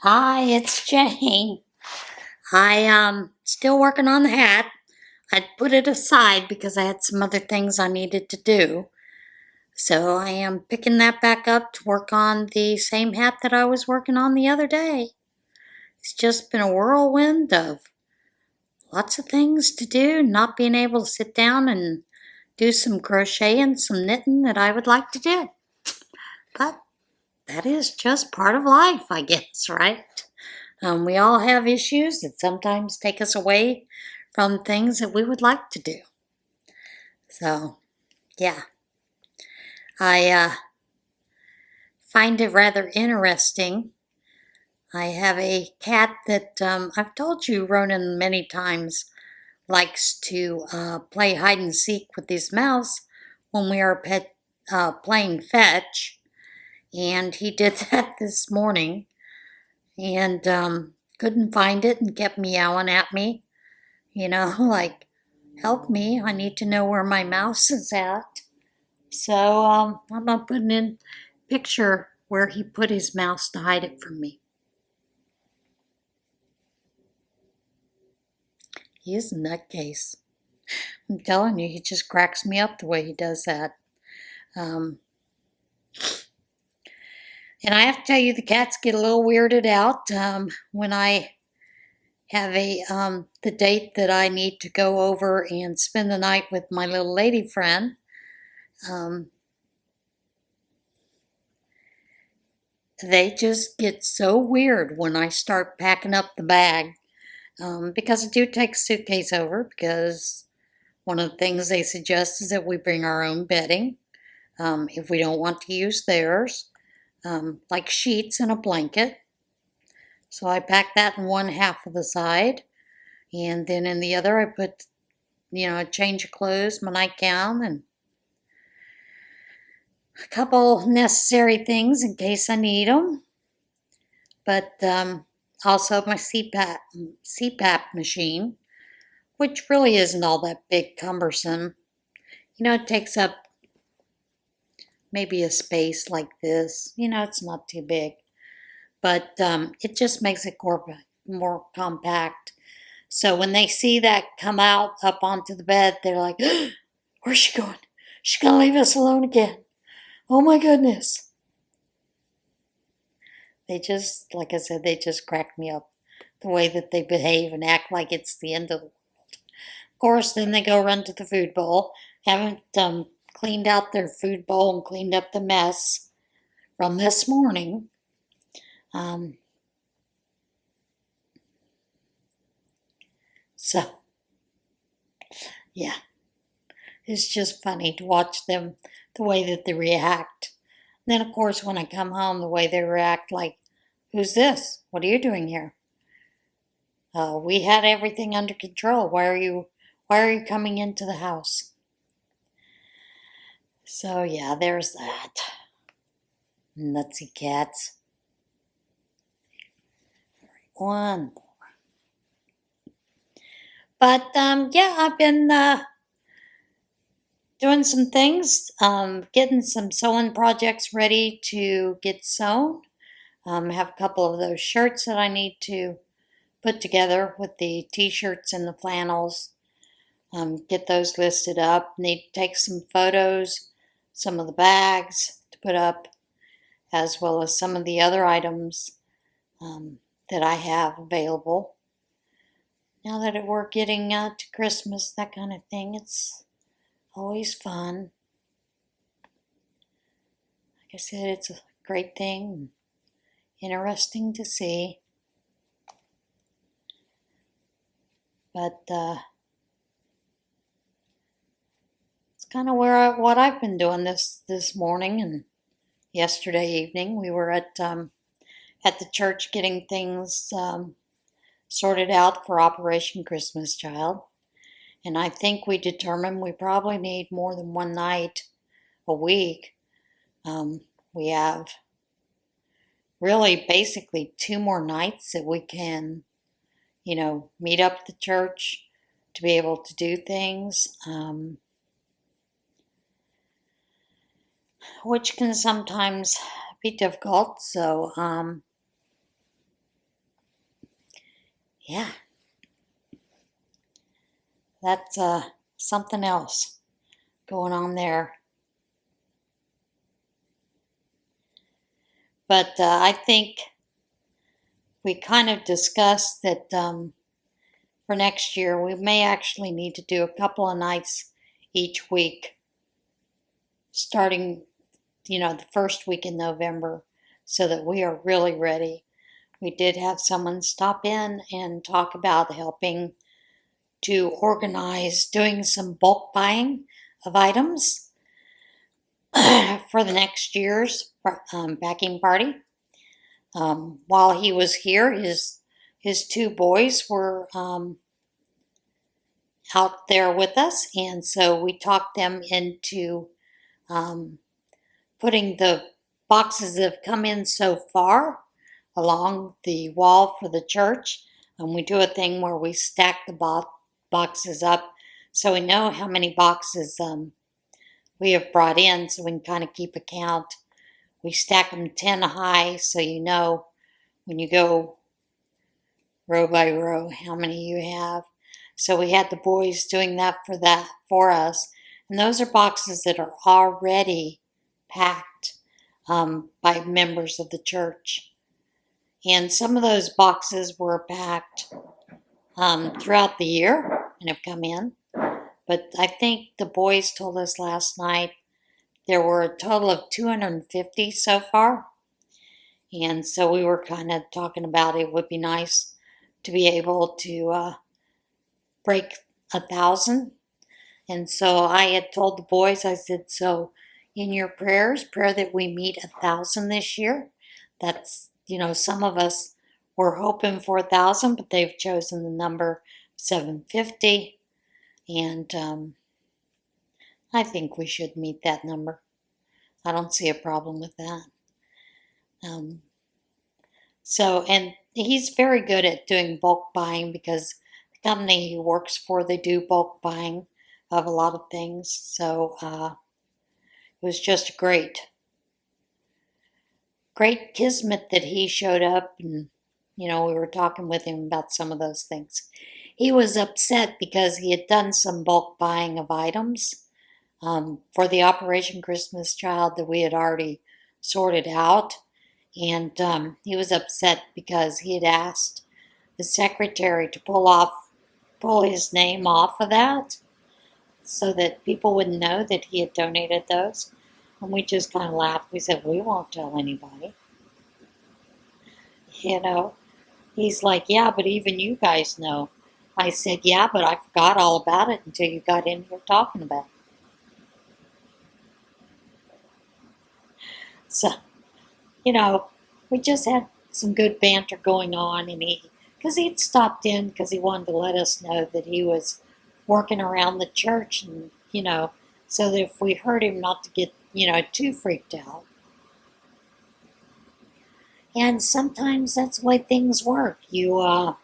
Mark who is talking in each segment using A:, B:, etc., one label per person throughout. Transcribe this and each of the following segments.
A: Hi, it's Jane. I still working on the hat. I put it aside because I had some other things I needed to do. So I am picking that back up to work on the same hat that I was working on the other day. It's just been a whirlwind of lots of things to do, not being able to sit down and do some crochet and some knitting that I would like to do. But that is just part of life, I guess, right? We all have issues that sometimes take us away from things that we would like to do. So, yeah, I find it rather interesting. I have a cat that I've told you, Ronan, many times likes to play hide and seek with his mouse when we are playing fetch. And he did that this morning and couldn't find it and kept meowing at me. Like, help me, I need to know where my mouse is at. So I'm not putting in a picture where he put his mouse to hide it from me. He is a nutcase. I'm telling you, he just cracks me up the way he does that. Um, and I have to tell you, the cats get a little weirded out when I have the date that I need to go over and spend the night with my little lady friend. They just get so weird when I start packing up the bag. Because I do take a suitcase over, because one of the things they suggest is that we bring our own bedding if we don't want to use theirs, like sheets and a blanket. So I pack that in one half of the side, and then in the other I put, a change of clothes, my nightgown, and a couple necessary things in case I need them. But also my CPAP machine, which really isn't all that big cumbersome. It takes up maybe a space like this. It's not too big, but it just makes it more compact. So when they see that come out up onto the bed, they're like, where's she going? She's going to leave us alone again. Oh my goodness. They just, like I said, they just crack me up the way that they behave and act like it's the end of the world. Of course, then they go run to the food bowl. Haven't cleaned out their food bowl and cleaned up the mess from this morning. So, yeah, it's just funny to watch them, the way that they react. And then, of course, when I come home, the way they react, like, who's this? What are you doing here? We had everything under control. Why are you coming into the house? So, yeah, there's that. Nutsy cats. One. But, yeah, I've been doing some things, getting some sewing projects ready to get sewn. Have a couple of those shirts that I need to put together with the t-shirts and the flannels. Get those listed up. Need to take some photos, some of the bags to put up, as well as some of the other items that I have available. Now that we're getting to Christmas, that kind of thing, it's always fun. Like I said, it's a great thing, interesting to see. But it's kind of what I've been doing this morning and yesterday evening. We were at the church getting things sorted out for Operation Christmas Child. And I think we determined we probably need more than one night a week. We have really basically 2 more nights that we can, meet up at the church to be able to do things, which can sometimes be difficult. So yeah, that's something else going on there. But I think we kind of discussed that for next year we may actually need to do a couple of nights each week, starting, the first week in November, so that we are really ready. We did have someone stop in and talk about helping to organize doing some bulk buying of items for the next year's packing party. While he was here, his two boys were out there with us, and so we talked them into putting the boxes that have come in so far along the wall for the church. And we do a thing where we stack the boxes up so we know how many boxes we have brought in, so we can kind of keep a count. We stack them 10 high, so you know when you go row by row how many you have. So we had the boys doing that for us. And those are boxes that are already packed by members of the church. And some of those boxes were packed throughout the year and have come in. But I think the boys told us last night there were a total of 250 so far. And so we were kind of talking about it would be nice to be able to break 1,000. And so I had told the boys, I said, so in your prayer that we meet 1,000 this year. That's, some of us were hoping for 1,000, but they've chosen the number 750. And I think we should meet that number. I don't see a problem with that. And he's very good at doing bulk buying because the company he works for, they do bulk buying of a lot of things. So it was just great kismet that he showed up, and we were talking with him about some of those things. He was upset because he had done some bulk buying of items for the Operation Christmas Child that we had already sorted out. And he was upset because he had asked the secretary to pull his name off of that so that people wouldn't know that he had donated those. And we just kind of laughed. We said, we won't tell anybody. He's like, yeah, but even you guys know. I said, yeah, but I forgot all about it until you got in here talking about it. So, we just had some good banter going on, and because he'd stopped in because he wanted to let us know that he was working around the church, and, so that if we heard him not to get, too freaked out. And sometimes that's the way things work. You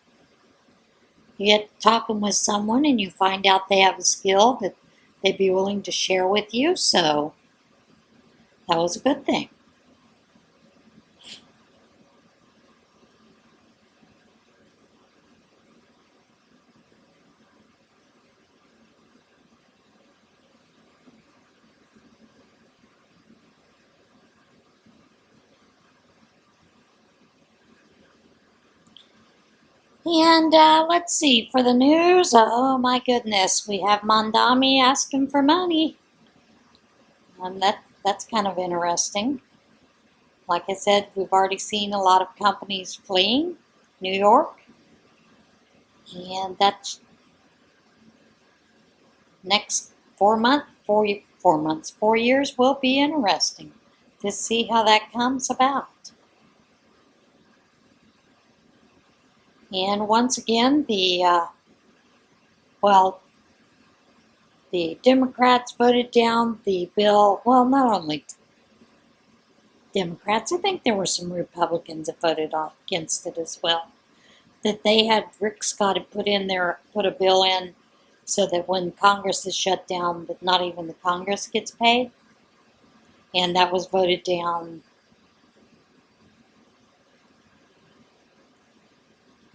A: get talking with someone and you find out they have a skill that they'd be willing to share with you, so that was a good thing. And let's see, for the news, oh my goodness, we have Mondami asking for money. That's kind of interesting. Like I said, we've already seen a lot of companies fleeing New York. And that's next 4 years will be interesting to see how that comes about. And once again, the Democrats voted down the bill. Well, not only Democrats, I think there were some Republicans that voted against it as well. That they had, Rick Scott had put a bill in so that when Congress is shut down, that not even the Congress gets paid. And that was voted down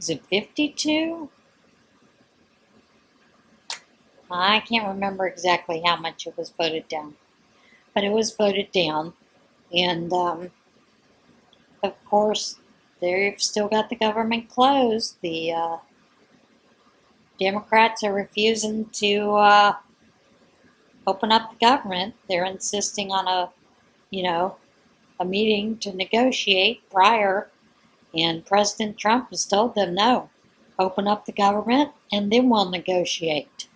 A: Is it 52? I can't remember exactly how much it was voted down, but it was voted down. And of course, they've still got the government closed. The Democrats are refusing to open up the government. They're insisting on a meeting to negotiate prior, and President Trump has told them no, open up the government and then we'll negotiate.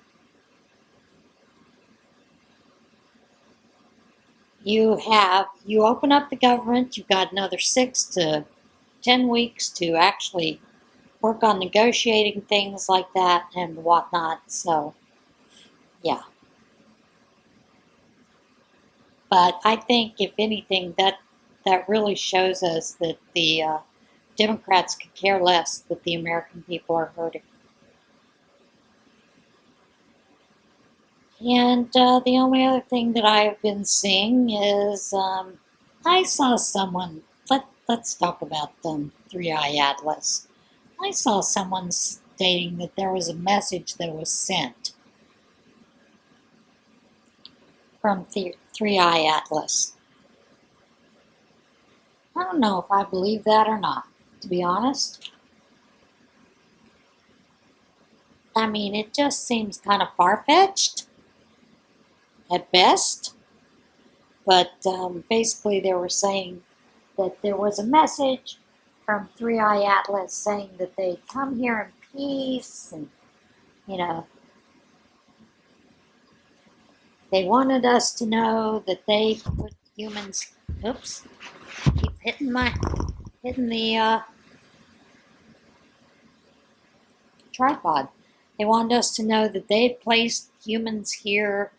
A: You open up the government, you've got another 6 to 10 weeks to actually work on negotiating things like that and whatnot. So, yeah. But I think, if anything, that really shows us that the Democrats could care less that the American people are hurting. And the only other thing that I've been seeing is I saw someone, let's talk about 3i Atlas. I saw someone stating that there was a message that was sent from 3i Atlas. I don't know if I believe that or not, to be honest. I mean, it just seems kind of far-fetched at best. But basically they were saying that there was a message from 3i Atlas saying that they'd come here in peace, and, they wanted us to know that they put humans, oops, keep hitting the tripod. They wanted us to know that they had placed humans here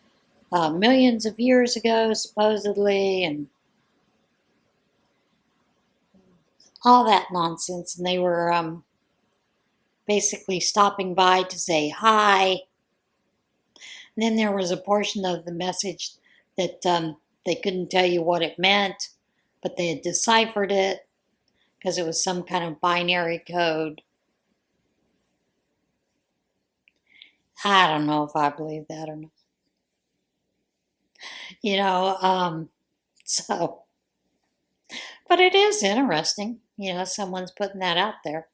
A: millions of years ago, supposedly, and all that nonsense. And they were basically stopping by to say hi. And then there was a portion of the message that they couldn't tell you what it meant, but they had deciphered it because it was some kind of binary code. I don't know if I believe that or not. So, but it is interesting. Someone's putting that out there.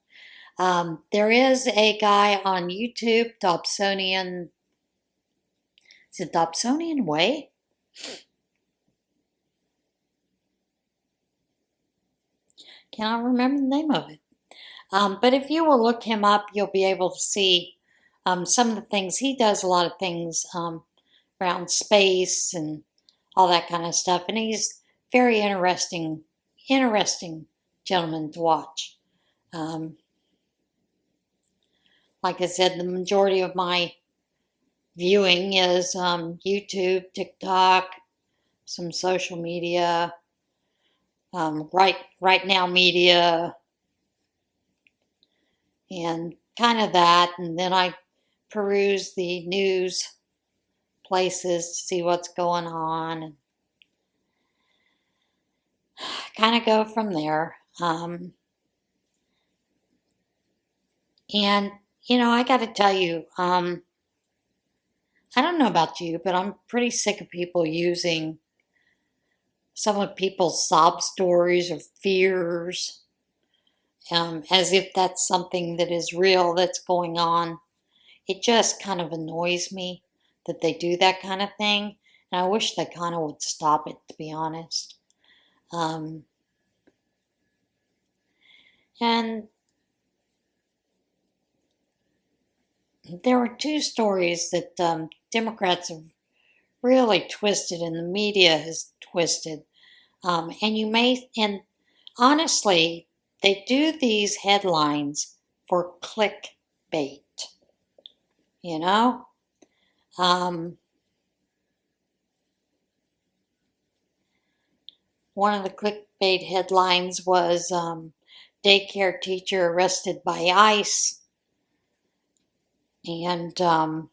A: There is a guy on YouTube, Dobsonian. Is it Dobsonian Way? Cannot remember the name of it. But if you will look him up, you'll be able to see some of the things. He does a lot of things around space and all that kind of stuff. And he's very interesting gentleman to watch. Like I said, the majority of my viewing is YouTube, TikTok, some social media, right now media, and kind of that. And then I peruse the news places to see what's going on, and kind of go from there. And I got to tell you, I don't know about you, but I'm pretty sick of people using some of people's sob stories or fears as if that's something that is real that's going on. It just kind of annoys me that they do that kind of thing. And I wish they kind of would stop it, to be honest. And there were two stories that Democrats have really twisted, and the media has twisted. And honestly, they do these headlines for clickbait. One of the clickbait headlines was daycare teacher arrested by ICE, and out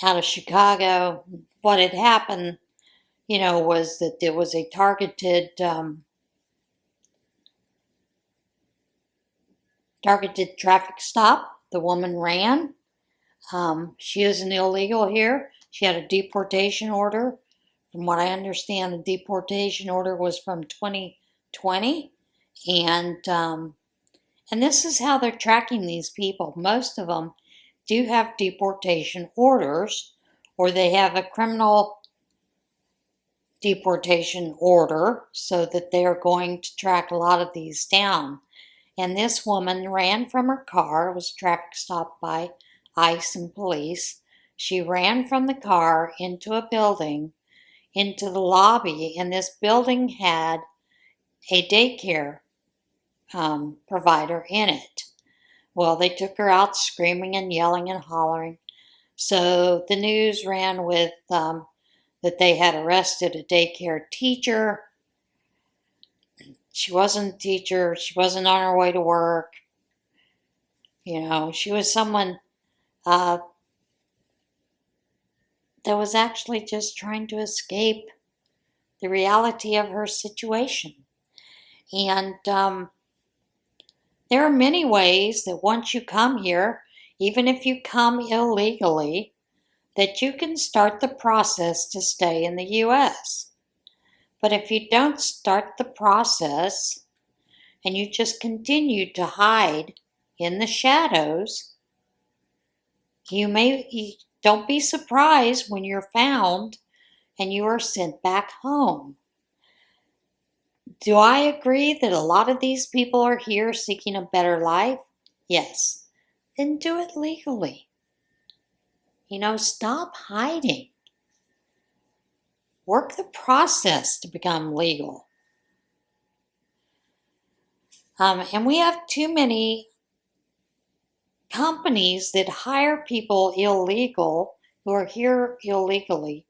A: of Chicago. What had happened, was that there was a targeted traffic stop. The woman ran. She is an illegal here. She had a deportation order. From what I understand, the deportation order was from 2020. And this is how they're tracking these people. Most of them do have deportation orders, or they have a criminal deportation order, so that they are going to track a lot of these down. And this woman ran from her car. It was a traffic stop by ICE and police. She ran from the car into a building, into the lobby, and this building had a daycare provider in it. Well, they took her out screaming and yelling and hollering. So the news ran with that they had arrested a daycare teacher. She wasn't a teacher. She wasn't on her way to work. She was someone that was actually just trying to escape the reality of her situation. And there are many ways that once you come here, even if you come illegally, that you can start the process to stay in the U.S. But if you don't start the process and you just continue to hide in the shadows, don't be surprised when you're found and you are sent back home. Do I agree that a lot of these people are here seeking a better life? Yes. Then do it legally. Stop hiding. Work the process to become legal. And we have too many companies that hire people illegal who are here illegally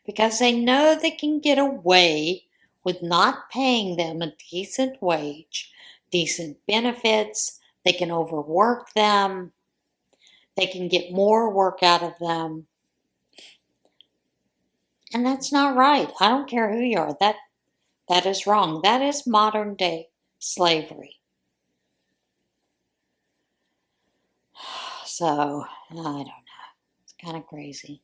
A: because they know they can get away with not paying them a decent wage, decent benefits. They can overwork them. They can get more work out of them. And that's not right. I don't care who you are. That is wrong. That is modern day slavery. So, I don't know. It's kind of crazy.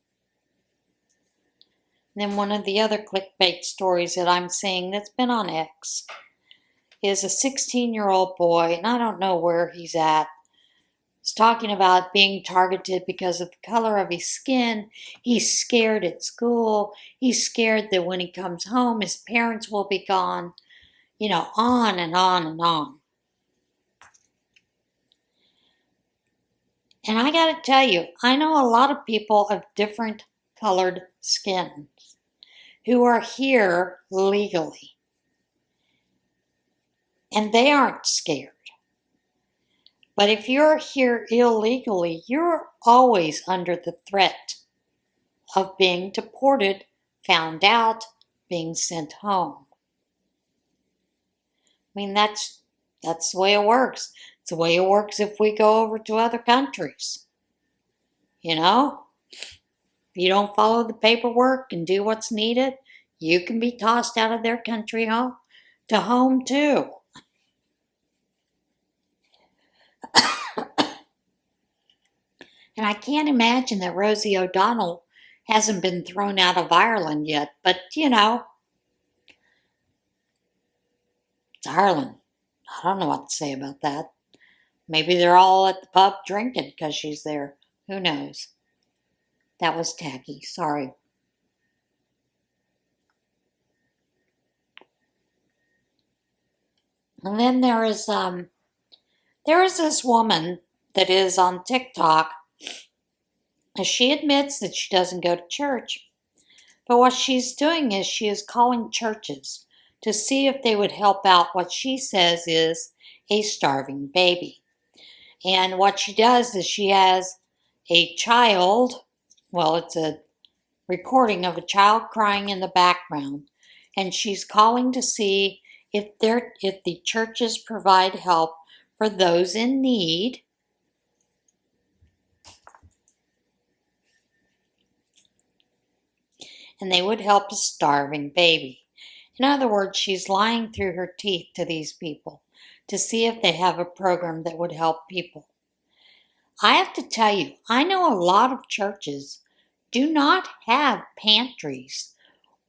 A: And then one of the other clickbait stories that I'm seeing that's been on X is a 16-year-old boy, and I don't know where he's at. He's talking about being targeted because of the color of his skin. He's scared at school. He's scared that when he comes home, his parents will be gone. On and on and on. And I got to tell you, I know a lot of people of different colored skins who are here legally. And they aren't scared. But if you're here illegally, you're always under the threat of being deported, found out, being sent home. That's the way it works. It's the way it works if we go over to other countries. If you don't follow the paperwork and do what's needed, you can be tossed out of their country to home too. And I can't imagine that Rosie O'Donnell hasn't been thrown out of Ireland yet, but it's Ireland. I don't know what to say about that. Maybe they're all at the pub drinking because she's there. Who knows? That was tacky. Sorry. And then there is this woman that is on TikTok. She admits that she doesn't go to church. But what she's doing is she is calling churches to see if they would help out what she says is a starving baby. And what she does is she has a child, it's a recording of a child crying in the background, and she's calling to see if the churches provide help for those in need. And they would help a starving baby. In other words, she's lying through her teeth to these people, to see if they have a program that would help people. I have to tell you, I know a lot of churches do not have pantries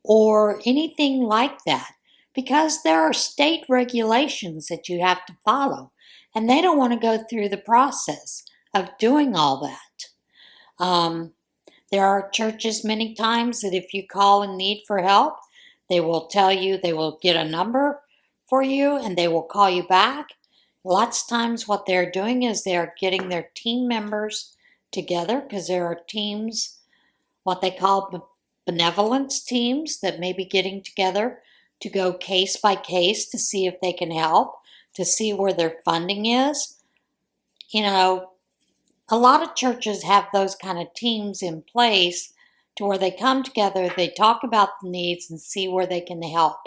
A: or anything like that because there are state regulations that you have to follow, and they don't want to go through the process of doing all that. There are churches many times that if you call in need for help, they will tell you, they will get a number for you and they will call you back. Lots of times what they're doing is they're getting their team members together, because there are teams, what they call benevolence teams, that may be getting together to go case by case to see if they can help, to see where their funding is. You know, a lot of churches have those kind of teams in place to where they come together, they talk about the needs and see where they can help.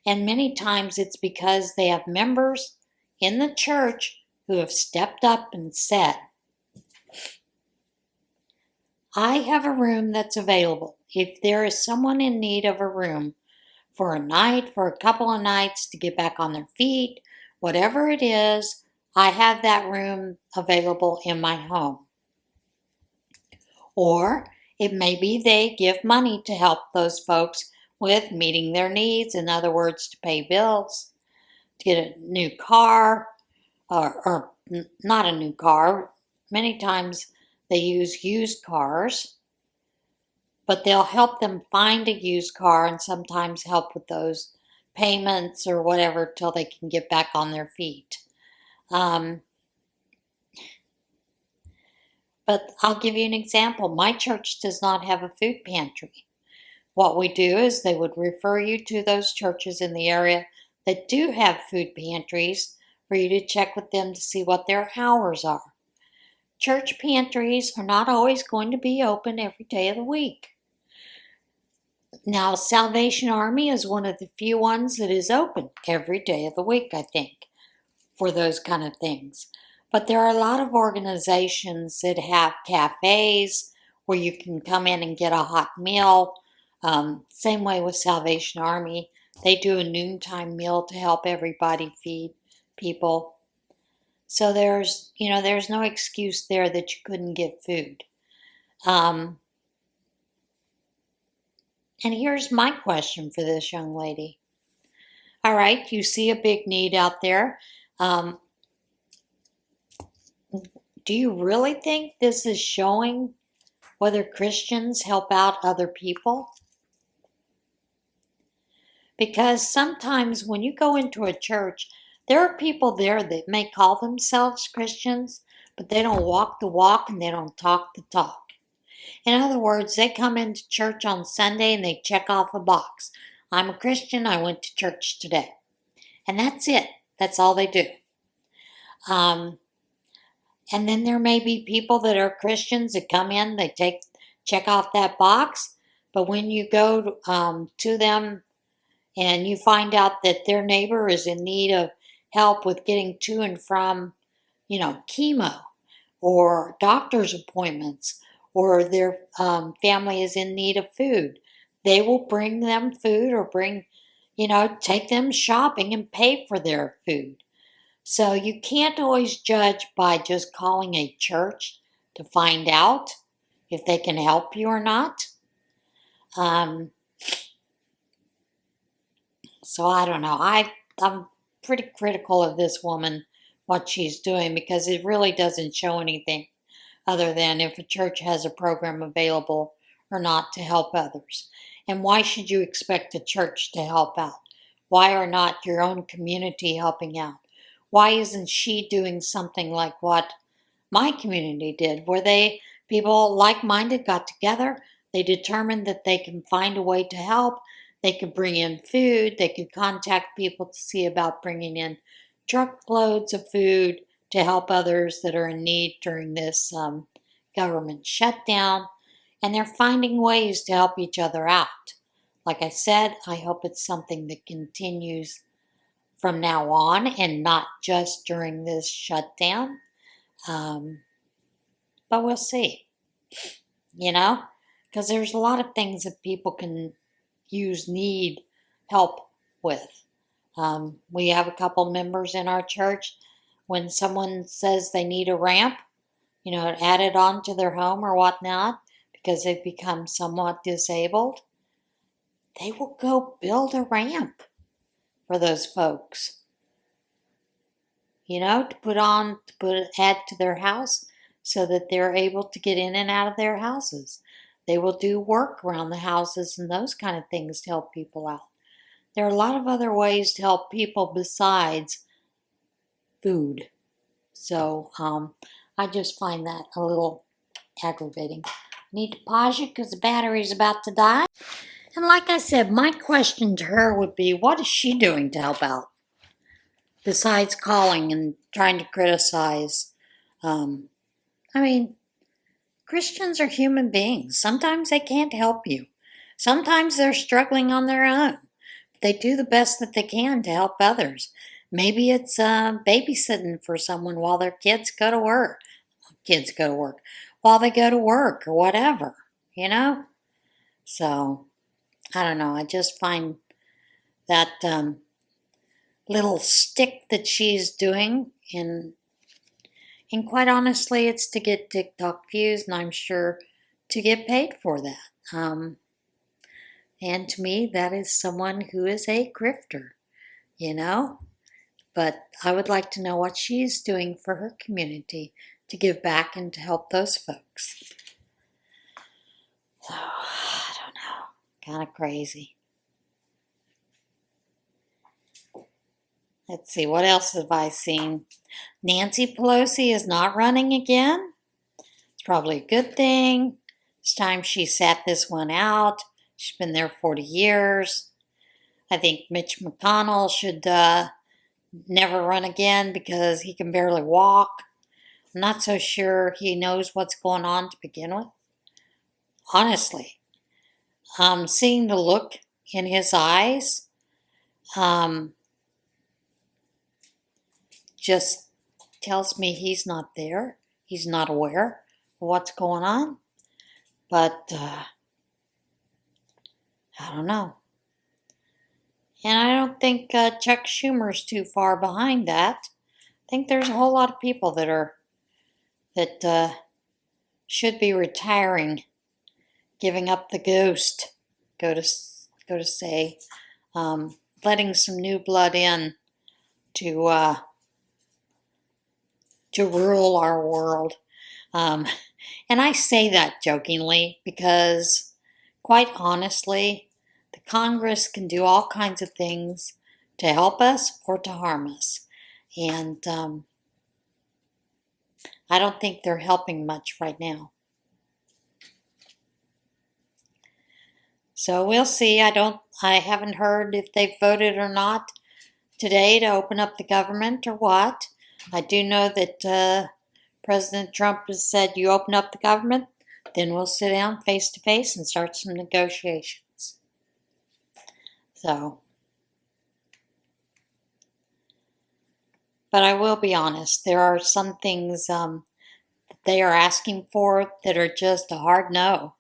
A: And many times it's because they have members in the church who have stepped up and said, I have a room that's available. If there is someone in need of a room for a night, for a couple of nights to get back on their feet, whatever it is, I have that room available in my home. Or it may be they give money to help those folks with meeting their needs, in other words, to pay bills, to get a new car, or not a new car. Many times they use used cars, but they'll help them find a used car and sometimes help with those payments or whatever till they can get back on their feet. But I'll give you an example. My church does not have a food pantry. What we do is they would refer you to those churches in the area that do have food pantries for you to check with them to see what their hours are. Church pantries are not always going to be open every day of the week. Now, Salvation Army is one of the few ones that is open every day of the week, I think, for those kind of things. But there are a lot of organizations that have cafes where you can come in and get a hot meal. Same way with Salvation Army. They do a noontime meal to help everybody feed people. So there's no excuse there that you couldn't get food. And here's my question for this young lady. All right, you see a big need out there. Do you really think this is showing whether Christians help out other people? Because sometimes when you go into a church, there are people there that may call themselves Christians, but they don't walk the walk and they don't talk the talk. In other words, they come into church on Sunday and they check off a box. I'm a Christian, I went to church today. And that's it. That's all they do. And then there may be people that are Christians that come in, they check off that box, but when you go to them and you find out that their neighbor is in need of help with getting to and from, chemo or doctor's appointments, or their family is in need of food, they will bring them food or take them shopping and pay for their food. So you can't always judge by just calling a church to find out if they can help you or not. So I don't know. I'm pretty critical of this woman, what she's doing, because it really doesn't show anything other than if a church has a program available or not to help others. And why should you expect a church to help out? Why are not your own community helping out? Why isn't she doing something like what my community did, where people like-minded got together, they determined that they can find a way to help, they could bring in food, they could contact people to see about bringing in truckloads of food to help others that are in need during this government shutdown, and they're finding ways to help each other out. Like I said, I hope it's something that continues from now on and not just during this shutdown. But we'll see, because there's a lot of things that people can need help with. We have a couple members in our church. When someone says they need a ramp, added on to their home or whatnot, because they've become somewhat disabled, they will go build a ramp for those folks. To add to their house so that they're able to get in and out of their houses. They will do work around the houses and those kind of things to help people out. There are a lot of other ways to help people besides food. So I just find that a little aggravating. Need to pause you because the battery's about to die. And like I said, my question to her would be, what is she doing to help out? Besides calling and trying to criticize. Christians are human beings. Sometimes they can't help you. Sometimes they're struggling on their own. They do the best that they can to help others. Maybe it's babysitting for someone while their kids go to work. While they go to work or whatever, So, I don't know. I just find that little stick that she's doing, and quite honestly, it's to get TikTok views, and I'm sure to get paid for that. And to me, that is someone who is a grifter, But I would like to know what she's doing for her community to give back and to help those folks. So, I don't know. Kind of crazy. Let's see, what else have I seen? Nancy Pelosi is not running again. It's probably a good thing. It's time she sat this one out. She's been there 40 years. I think Mitch McConnell should never run again because he can barely walk. I'm not so sure he knows what's going on to begin with. Honestly, seeing the look in his eyes, just tells me he's not there. He's not aware of what's going on. But I don't know. And I don't think Chuck Schumer's too far behind that. I think there's a whole lot of people that should be retiring, giving up the ghost, go to say, letting some new blood in to rule our world. And I say that jokingly because, quite honestly, the Congress can do all kinds of things to help us or to harm us. And I don't think they're helping much right now. So we'll see. I haven't heard if they've voted or not today to open up the government or what. I do know that President Trump has said, you open up the government, then we'll sit down face to face and start some negotiations. So, but I will be honest, there are some things that they are asking for that are just a hard no.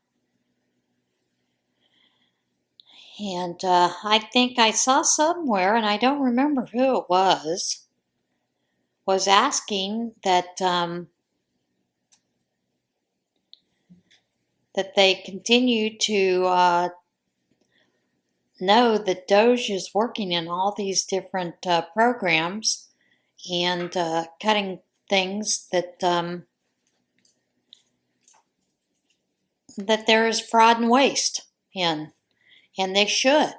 A: And I think I saw somewhere, and I don't remember who it was asking that that they continue to know that Doge is working in all these different programs and cutting things that that there is fraud and waste in, and they should.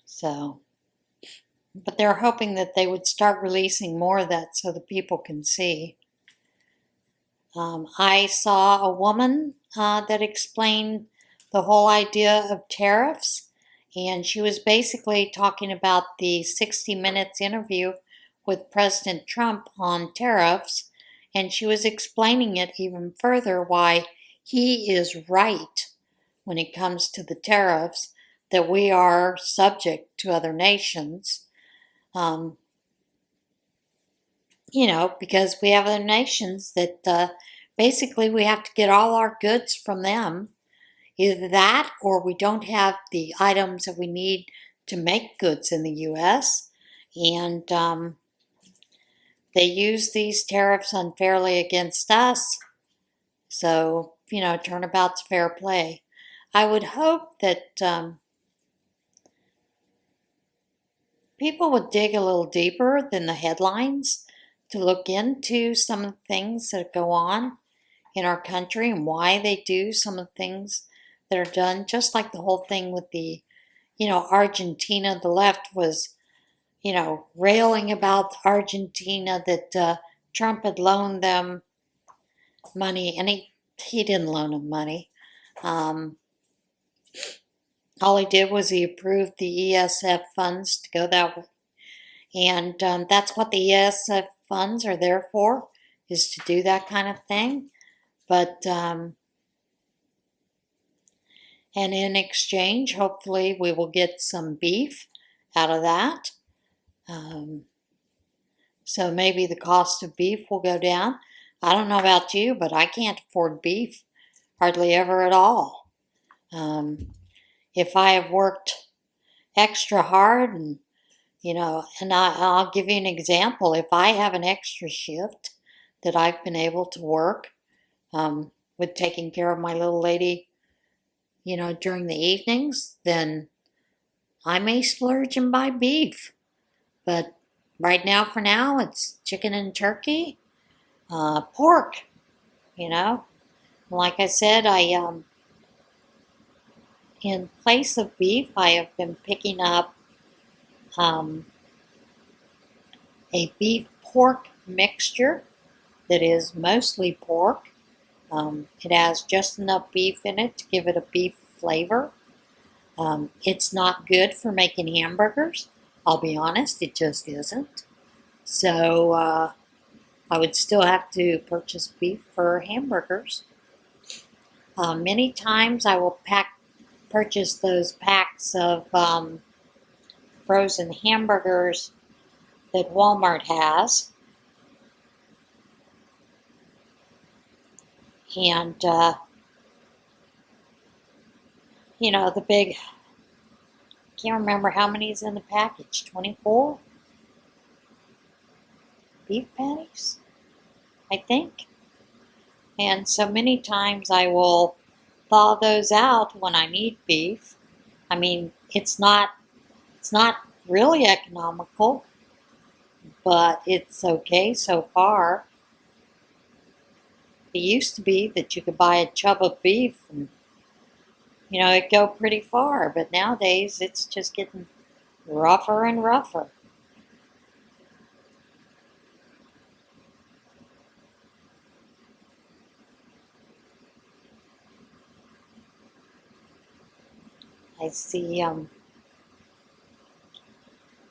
A: So, but they're hoping that they would start releasing more of that so the people can see. I saw a woman that explained the whole idea of tariffs, and she was basically talking about the 60 Minutes interview with President Trump on tariffs, and she was explaining it even further why he is right when it comes to the tariffs, that we are subject to other nations. Because we have other nations that basically we have to get all our goods from them. Either that or we don't have the items that we need to make goods in the U.S. And they use these tariffs unfairly against us. So, turnabout's fair play. I would hope that people would dig a little deeper than the headlines to look into some of the things that go on in our country and why they do some of the things that are done, just like the whole thing with the, Argentina. The left was, railing about Argentina that Trump had loaned them money, and he didn't loan them money. All he did was he approved the ESF funds to go that way. And that's what the ESF funds are there for, is to do that kind of thing. But, and in exchange, hopefully we will get some beef out of that. So maybe the cost of beef will go down. I don't know about you, but I can't afford beef hardly ever at all. If I have worked extra hard and I'll give you an example. If I have an extra shift that I've been able to work with taking care of my little lady, during the evenings, then I may splurge and buy beef. But right now, for now, it's chicken and turkey, pork, Like I said, in place of beef, I have been picking up a beef pork mixture that is mostly pork. It has just enough beef in it to give it a beef flavor. It's not good for making hamburgers. I'll be honest, it just isn't. So I would still have to purchase beef for hamburgers. Many times I will purchase those packs of frozen hamburgers that Walmart has. And, the big, can't remember how many is in the package, 24 beef patties, I think. And so many times I will thaw those out when I need beef. I mean, it's not really economical, but it's okay so far. It used to be that you could buy a chub of beef and, it'd go pretty far, but nowadays it's just getting rougher and rougher. I see,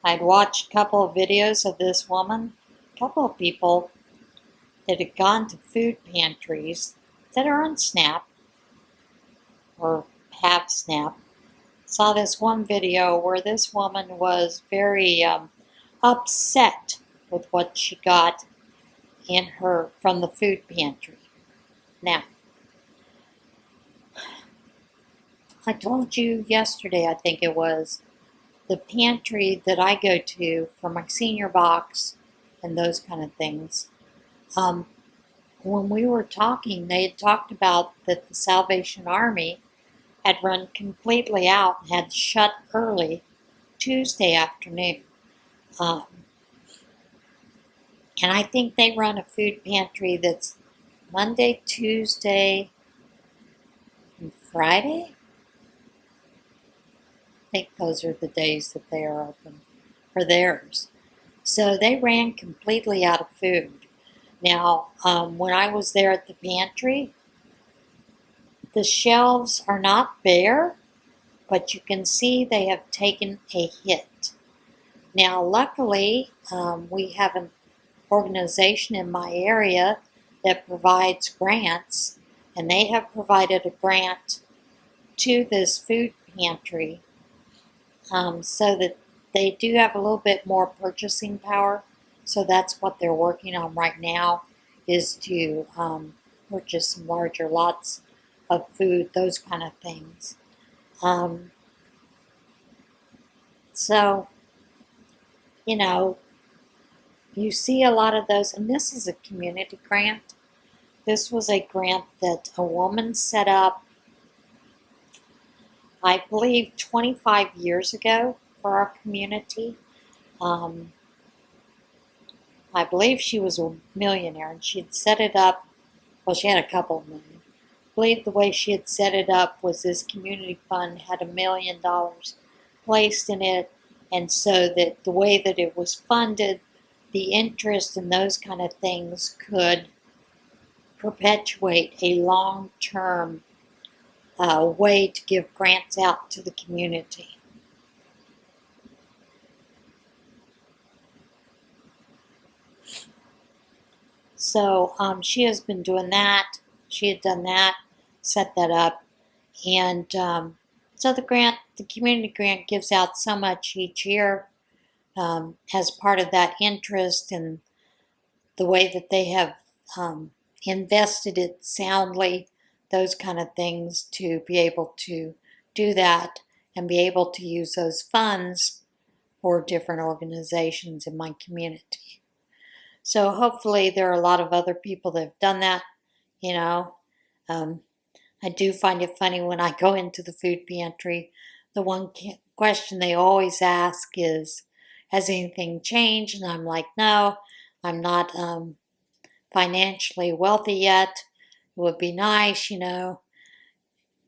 A: I'd watched a couple of videos of this woman, a couple of people that had gone to food pantries that are on Snap, or have Snap. Saw this one video where this woman was very upset with what she got from the food pantry. Now, I told you yesterday, I think it was, the pantry that I go to for my senior box and those kind of things. When we were talking, they had talked about that the Salvation Army had run completely out and had shut early Tuesday afternoon. And I think they run a food pantry that's Monday, Tuesday, and Friday. I think those are the days that they are open for theirs. So they ran completely out of food. Now, when I was there at the pantry, the shelves are not bare, but you can see they have taken a hit. Now, luckily, we have an organization in my area that provides grants, and they have provided a grant to this food pantry so that they do have a little bit more purchasing power. So that's what they're working on right now, is to purchase some larger lots of food, those kind of things. So, you know, you see a lot of those, and this is a community grant. This was a grant that a woman set up, I believe, 25 years ago for our community. I believe she was a millionaire, and she had set it up, well, she had a couple of million. I believe the way she had set it up was this community fund had $1 million placed in it, and so that the way that it was funded, the interest and those kind of things could perpetuate a long-term way to give grants out to the community. So she has been doing that. She had done that, set that up, and so the community grant gives out so much each year as part of that interest and the way that they have invested it soundly, those kind of things, to be able to do that and be able to use those funds for different organizations in my community. So hopefully there are a lot of other people that have done that, you know. I do find it funny when I go into the food pantry, the one question they always ask is, has anything changed? And I'm like, no, I'm not financially wealthy yet. It would be nice, you know,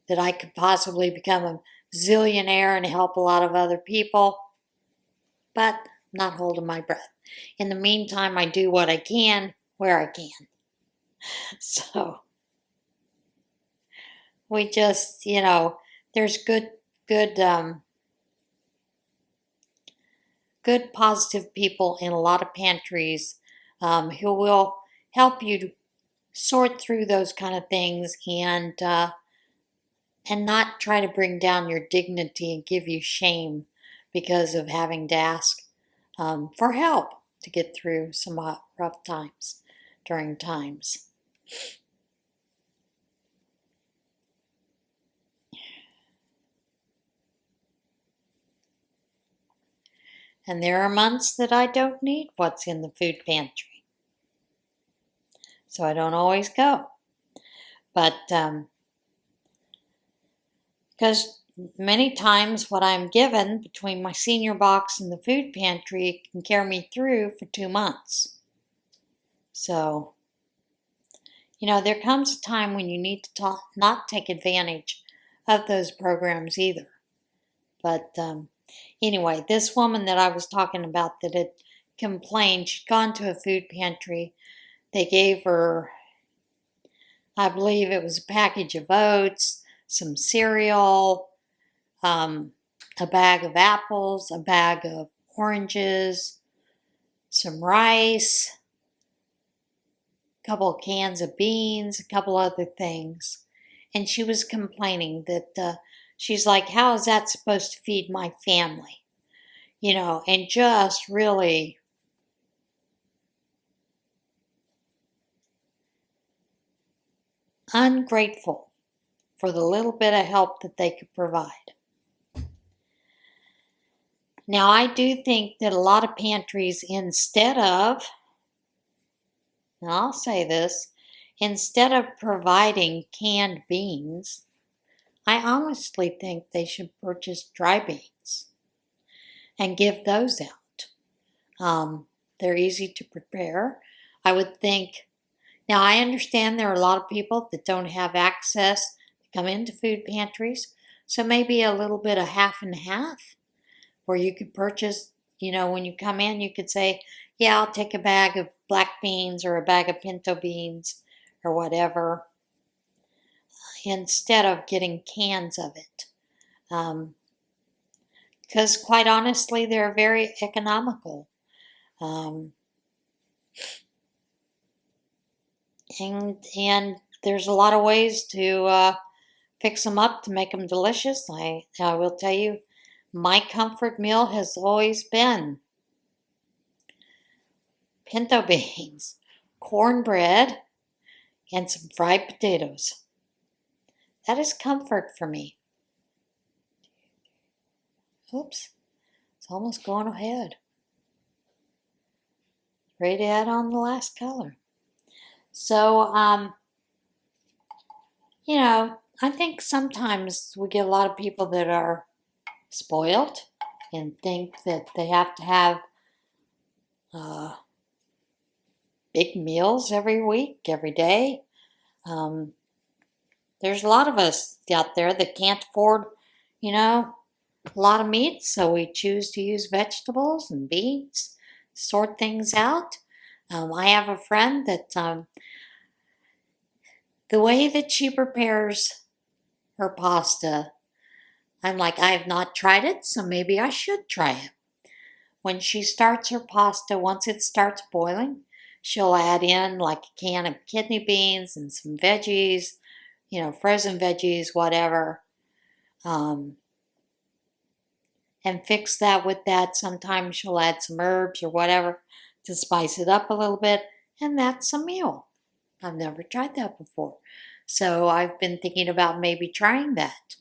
A: that I could possibly become a zillionaire and help a lot of other people, but I'm not holding my breath. In the meantime, I do what I can, where I can. So we just, you know, there's good positive people in a lot of pantries who will help you to sort through those kind of things and not try to bring down your dignity and give you shame because of having to ask for help to get through some rough times during times. And there are months that I don't need what's in the food pantry. So I don't always go. But because many times what I'm given between my senior box and the food pantry can carry me through for 2 months. So, you know, there comes a time when you need to not take advantage of those programs either. But anyway, this woman that I was talking about that had complained, she'd gone to a food pantry. They gave her, I believe it was a package of oats, some cereal, a bag of apples, a bag of oranges, some rice, a couple of cans of beans, a couple other things. And she was complaining that she's like, how is that supposed to feed my family? You know, and just really ungrateful for the little bit of help that they could provide. Now, I do think that a lot of pantries, instead of, and I'll say this, instead of providing canned beans, I honestly think they should purchase dry beans and give those out. They're easy to prepare. I would think, now I understand there are a lot of people that don't have access to come into food pantries, so maybe a little bit of half and half, where you could purchase, you know, when you come in, you could say, yeah, I'll take a bag of black beans or a bag of pinto beans or whatever, instead of getting cans of it. Because quite honestly, they're very economical. And there's a lot of ways to fix them up to make them delicious. I will tell you, my comfort meal has always been pinto beans, cornbread, and some fried potatoes. That is comfort for me. Oops, it's almost gone ahead. Ready to add on the last color. So, you know, I think sometimes we get a lot of people that are spoiled and think that they have to have big meals every week, every day. There's a lot of us out there that can't afford, you know, a lot of meat, so we choose to use vegetables and beans, sort things out. I have a friend that the way that she prepares her pasta, I'm like, I have not tried it, so maybe I should try it. When she starts her pasta, once it starts boiling, she'll add in like a can of kidney beans and some veggies, you know, frozen veggies, whatever, and fix that with that. Sometimes she'll add some herbs or whatever to spice it up a little bit, and that's a meal. I've never tried that before. So I've been thinking about maybe trying that.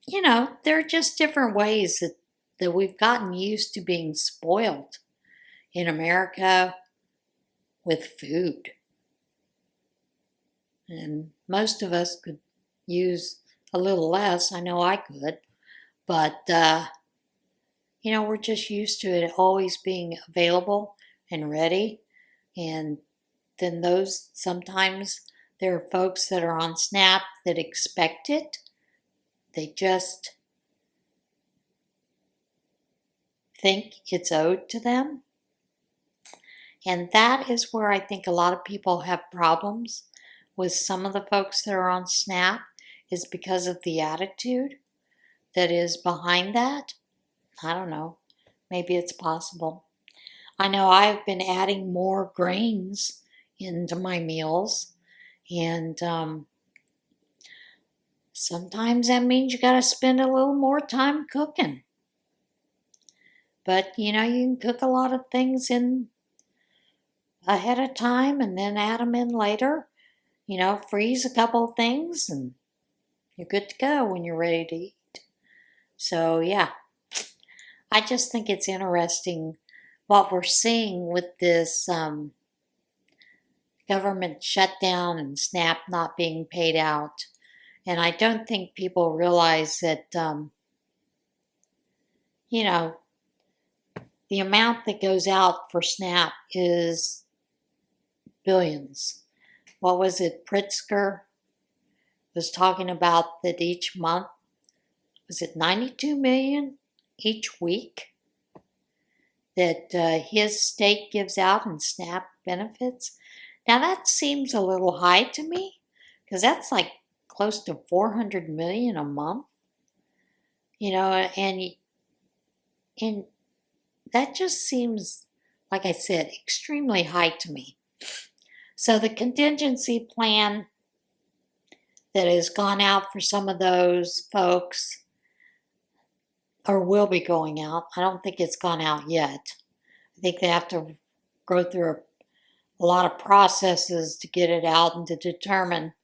A: You know, there are just different ways that we've gotten used to being spoiled in America with food. And most of us could use a little less. I know I could. But, you know, we're just used to it always being available and ready. And then sometimes there are folks that are on SNAP that expect it. They just think it's owed to them. And that is where I think a lot of people have problems with some of the folks that are on SNAP, is because of the attitude that is behind that. I don't know. Maybe it's possible. I know I've been adding more grains into my meals, and sometimes that means you got to spend a little more time cooking. But, you know, you can cook a lot of things in ahead of time and then add them in later. You know, freeze a couple of things and you're good to go when you're ready to eat. So, yeah, I just think it's interesting what we're seeing with this government shutdown and SNAP not being paid out. And I don't think people realize that, you know, the amount that goes out for SNAP is billions. What was it? Pritzker was talking about that each month, was it 92 million each week that his state gives out in SNAP benefits. Now that seems a little high to me, because that's like close to 400 million a month, you know, and that just seems, like I said, extremely high to me. So the contingency plan that has gone out for some of those folks, or will be going out, I don't think it's gone out yet. I think they have to go through a lot of processes to get it out and to determine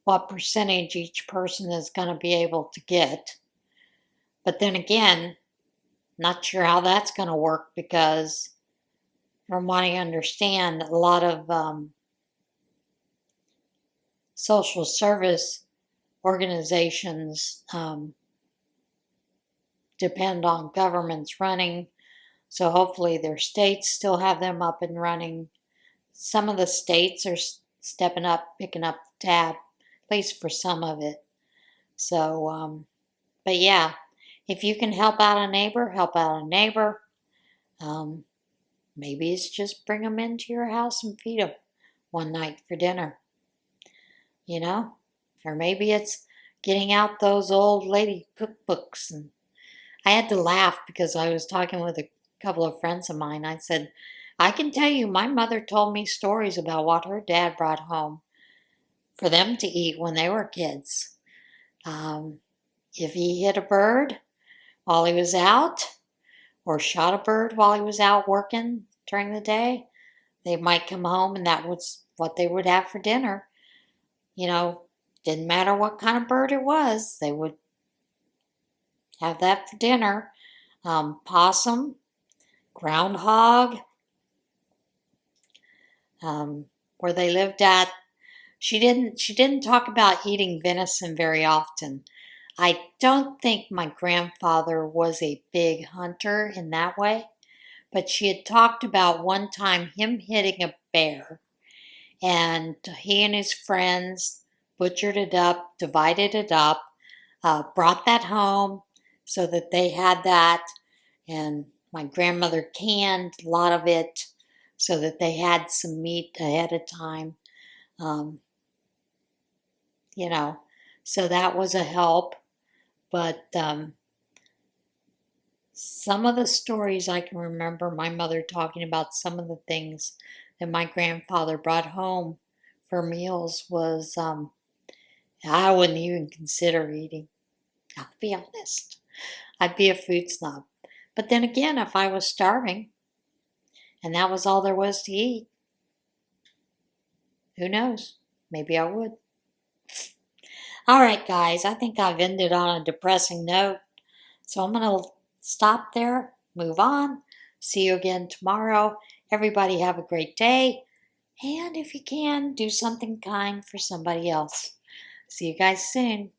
A: what percentage each person is going to be able to get. But then again, not sure how that's going to work, because from what I understand, a lot of social service organizations depend on governments running. So hopefully their states still have them up and running. Some of the states are stepping up, picking up the tab, at least for some of it. So, but yeah, if you can help out a neighbor, help out a neighbor. Maybe it's just bring them into your house and feed them one night for dinner, you know? Or maybe it's getting out those old lady cookbooks. And I had to laugh because I was talking with a couple of friends of mine. I said, I can tell you, my mother told me stories about what her dad brought home for them to eat when they were kids. If he hit a bird while he was out, or shot a bird while he was out working during the day, They might come home and that was what they would have for dinner. Didn't matter what kind of bird it was, they would have that for dinner. Possum, groundhog, where they lived at. She didn't talk about eating venison very often. I don't think my grandfather was a big hunter in that way, but she had talked about one time him hitting a bear, and he and his friends butchered it up, divided it up, brought that home so that they had that, and my grandmother canned a lot of it so that they had some meat ahead of time. Um, so that was a help. But some of the stories I can remember my mother talking about some of the things that my grandfather brought home for meals was I wouldn't even consider eating. I'll be honest. I'd be a food snob. But then again, if I was starving and that was all there was to eat, who knows? Maybe I would. All right, guys, I think I've ended on a depressing note. So I'm going to stop there, move on. See you again tomorrow. Everybody have a great day. And if you can, do something kind for somebody else. See you guys soon.